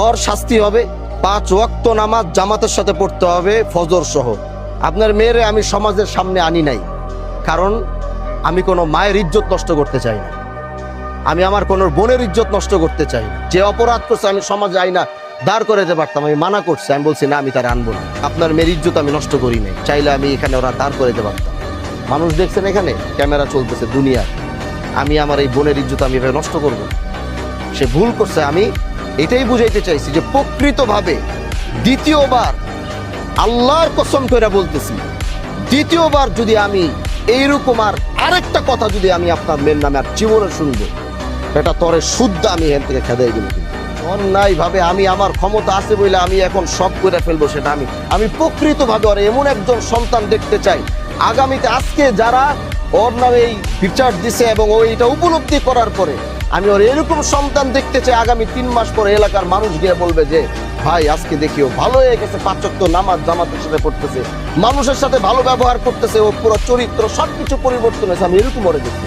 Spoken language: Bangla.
ওর শাস্তি হবে 5 ওয়াক্ত নামাজ জামাতের সাথে পড়তে হবে, ফজর সহ। আপনার মেয়েরে আমি সমাজের সামনে আনি নাই, কারণ আমি কোনো মায়ের ইজ্জত নষ্ট করতে চাই না, আমি আমার কোনো বোনের ইজ্জত নষ্ট করতে চাই না। যে অপরাধ করছে আমি সমাজে আইনা দাঁড় করে যেতে পারতাম, আমি মানা করছি, আমি বলছি না, আমি তার আনবো না। আপনার মেয়ের ইজ্জত আমি নষ্ট করি নাই, চাইলে আমি এখানে ওরা দাঁড় করে যেতে পারতাম। মানুষ দেখছেন এখানে ক্যামেরা চলতেছে দুনিয়ার, আমি আমার এই বোনের ইজ্জত আমি এভাবে নষ্ট করবো? সে ভুল করছে। আমি এটাই বুঝাইতে চাইছি যে প্রকৃতভাবে দ্বিতীয়বার, আল্লাহর কসম করে বলতেছি, দ্বিতীয়বার যদি আমি এইরকম আরেকটা কথা যদি আমি আপনার মেয়ের নামে আর জীবনে শুনবো, এটা তরে শুদ্ধ আমি এখান থেকে খেদাই দিব। অন্যায় ভাবে আমি আমার ক্ষমতা আছে বলে আমি এখন সব করে ফেলবো, সেটা আমি প্রকৃতভাবে ওর এমন একজন সন্তান দেখতে চাই আগামীতে। আজকে যারা ওর নামে এই বিচার দিছে এবং ও এটা উপলব্ধি করার পরে, আমি ওর এরকম সন্তান দেখতে চাই আগামী 3 মাস পরে এলাকার মানুষ গিয়ে বলবে যে ভাই আজকে দেখিও ভালো হয়ে গেছে, 5 ওয়াক্ত নামাজ জামাতের সাথে পড়তেছে, মানুষের সাথে ভালো ব্যবহার করতেছে, ও পুরো চরিত্র সবকিছু পরিবর্তন হয়েছে। আমি এরকম ওরে দেখতে